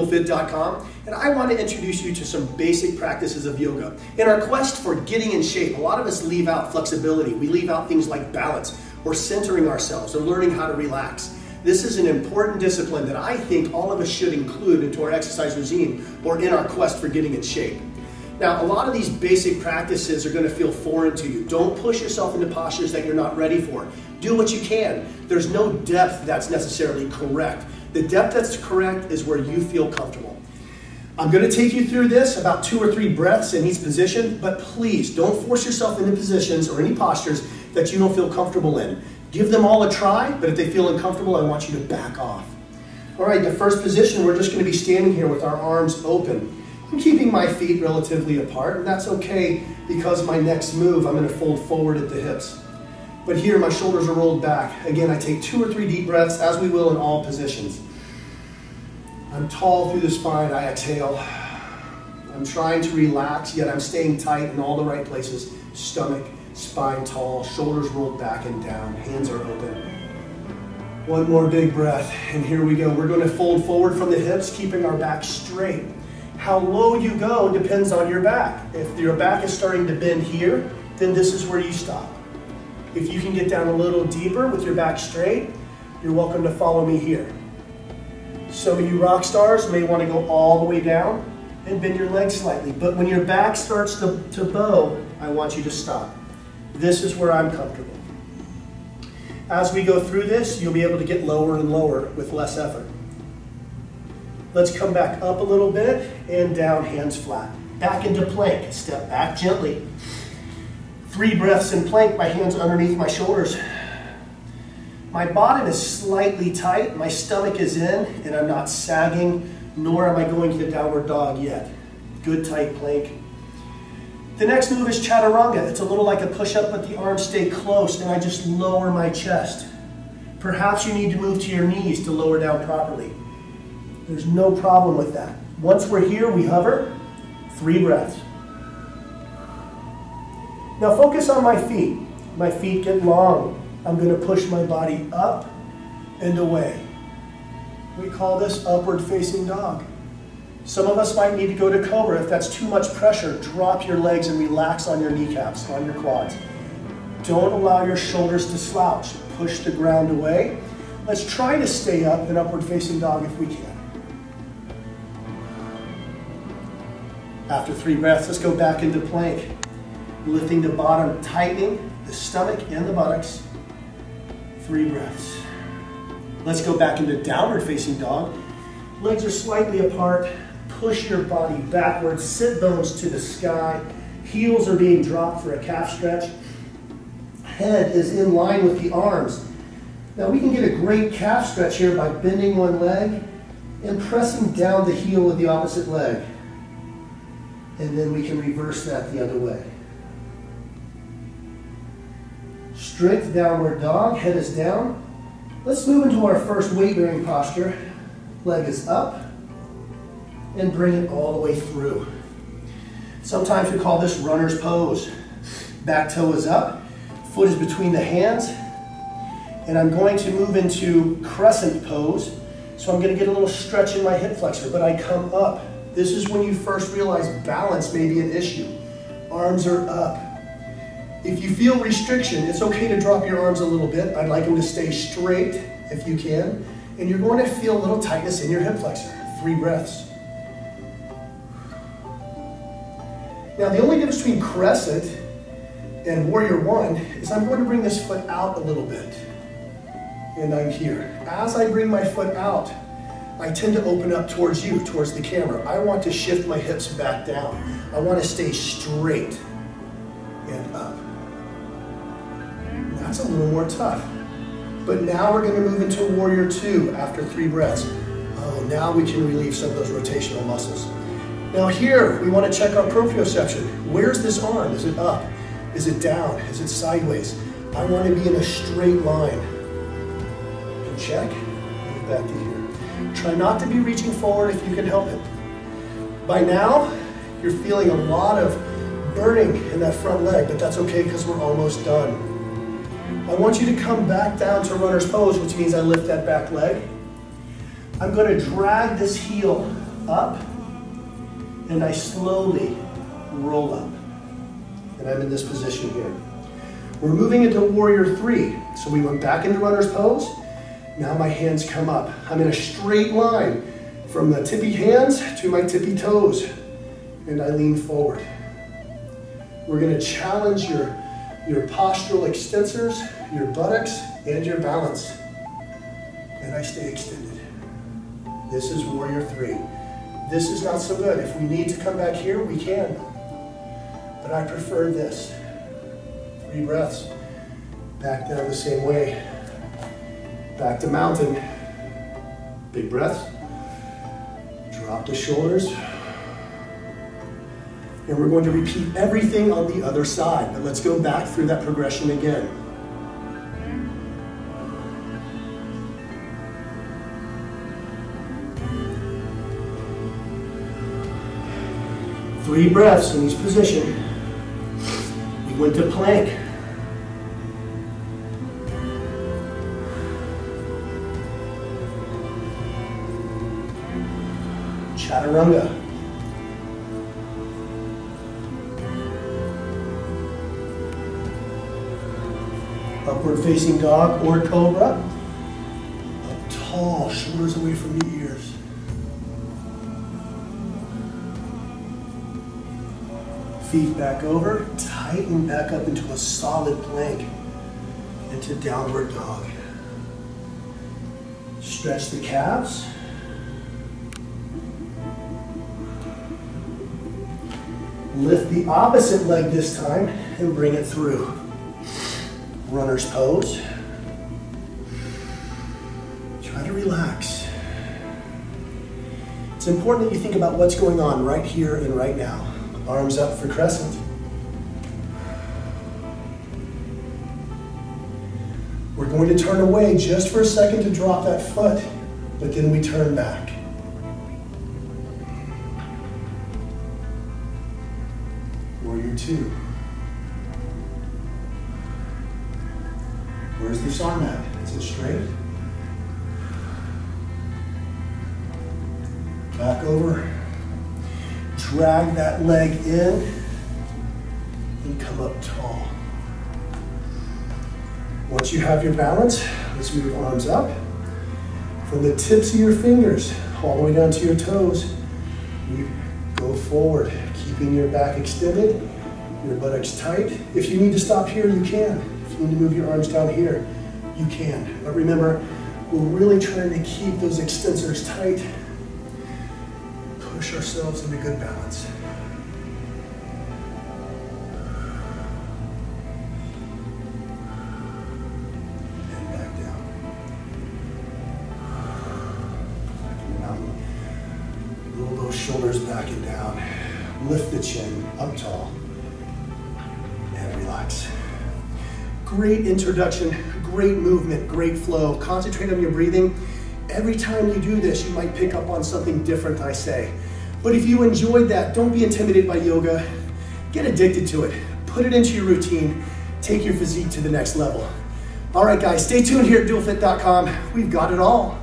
feelfit.com, and I want to introduce you to some basic practices of yoga. In our quest for getting in shape, a lot of us leave out flexibility. We leave out things like balance or centering ourselves or learning how to relax. This is an important discipline that I think all of us should include into our exercise regime or in our quest for getting in shape. Now, a lot of these basic practices are going to feel foreign to you. Don't push yourself into postures that you're not ready for. Do what you can. There's no depth that's necessarily correct. The depth that's correct is where you feel comfortable. I'm going to take you through this, about 2 or 3 breaths in each position, but please don't force yourself into positions or any postures that you don't feel comfortable in. Give them all a try, but if they feel uncomfortable, I want you to back off. All right, the first position, we're just going to be standing here with our arms open. I'm keeping my feet relatively apart, and that's okay because my next move, I'm going to fold forward at the hips. But here, my shoulders are rolled back. Again, I take 2 or 3 deep breaths, as we will in all positions. I'm tall through the spine, I exhale. I'm trying to relax, yet I'm staying tight in all the right places. Stomach, spine tall, shoulders rolled back and down, hands are open. One more big breath, and here we go. We're going to fold forward from the hips, keeping our back straight. How low you go depends on your back. If your back is starting to bend here, then this is where you stop. If you can get down a little deeper with your back straight, you're welcome to follow me here. Some of you rock stars may want to go all the way down and bend your legs slightly, but when your back starts to bow, I want you to stop. This is where I'm comfortable. As we go through this, you'll be able to get lower and lower with less effort. Let's come back up a little bit and down, hands flat. Back into plank, step back gently. 3 breaths in plank, my hands underneath my shoulders. My bottom is slightly tight, my stomach is in, and I'm not sagging, nor am I going to downward dog yet. Good tight plank. The next move is chaturanga. It's a little like a push-up, but the arms stay close, and I just lower my chest. Perhaps you need to move to your knees to lower down properly. There's no problem with that. Once we're here, we hover. 3 breaths. Now focus on my feet. My feet get long. I'm going to push my body up and away. We call this upward facing dog. Some of us might need to go to cobra. If that's too much pressure, drop your legs and relax on your kneecaps, on your quads. Don't allow your shoulders to slouch. Push the ground away. Let's try to stay up in upward facing dog if we can. After 3 breaths, let's go back into plank. Lifting the bottom, tightening the stomach and the buttocks. 3 breaths. Let's go back into downward facing dog. Legs are slightly apart. Push your body backwards, sit bones to the sky. Heels are being dropped for a calf stretch. Head is in line with the arms. Now we can get a great calf stretch here by bending one leg and pressing down the heel of the opposite leg. And then we can reverse that the other way. Straight downward dog, head is down. Let's move into our first weight-bearing posture. Leg is up, and bring it all the way through. Sometimes we call this runner's pose. Back toe is up, foot is between the hands, and I'm going to move into crescent pose. So I'm going to get a little stretch in my hip flexor, but I come up. This is when you first realize balance may be an issue. Arms are up. If you feel restriction, it's okay to drop your arms a little bit. I'd like them to stay straight if you can. And you're going to feel a little tightness in your hip flexor. 3 breaths. Now the only difference between crescent and warrior 1 is I'm going to bring this foot out a little bit. And I'm here. As I bring my foot out, I tend to open up towards you, towards the camera. I want to shift my hips back down. I want to stay straight and up. That's a little more tough. But now we're going to move into warrior 2 after 3 breaths. Oh, now we can relieve some of those rotational muscles. Now here, we want to check our proprioception. Where's this arm? Is it up? Is it down? Is it sideways? I want to be in a straight line. And check, and back to here. Try not to be reaching forward if you can help it. By now, you're feeling a lot of burning in that front leg, but that's okay because we're almost done. I want you to come back down to runner's pose, which means I lift that back leg. I'm going to drag this heel up, and I slowly roll up. And I'm in this position here. We're moving into warrior three. So we went back into runner's pose. Now my hands come up. I'm in a straight line from the tippy hands to my tippy toes. And I lean forward. We're gonna challenge your postural extensors, your buttocks, and your balance. And I stay extended. This is warrior three. This is not so good. If we need to come back here, we can. But I prefer this. 3 breaths. Back down the same way. Back to mountain. Big breaths. Drop the shoulders. And we're going to repeat everything on the other side. But let's go back through that progression again. Three breaths in each position. We went to plank. Chaturanga. Upward facing dog or cobra. Up tall, shoulders away from the ears. Feet back over, tighten back up into a solid plank, into downward dog. Stretch the calves. Lift the opposite leg this time and bring it through. Runner's pose. Try to relax. It's important that you think about what's going on right here and right now. Arms up for crescent. We're going to turn away just for a second to drop that foot, but then we turn back. Warrior two. Where's this arm at? Is it straight? Back over. Drag that leg in and come up tall. Once you have your balance, let's move arms up. From the tips of your fingers all the way down to your toes, you go forward, keeping your back extended, your buttocks tight. If you need to stop here, you can. If you need to move your arms down here, you can. But remember, we're really trying to keep those extensors tight. Push ourselves into good balance. And back down. Back in the mountain. Roll those shoulders back and down. Lift the chin up tall. And relax. Great introduction, great movement, great flow. Concentrate on your breathing. Every time you do this, you might pick up on something different I say. But if you enjoyed that, don't be intimidated by yoga. Get addicted to it. Put it into your routine. Take your physique to the next level. All right, guys, stay tuned here at dualfit.com. We've got it all.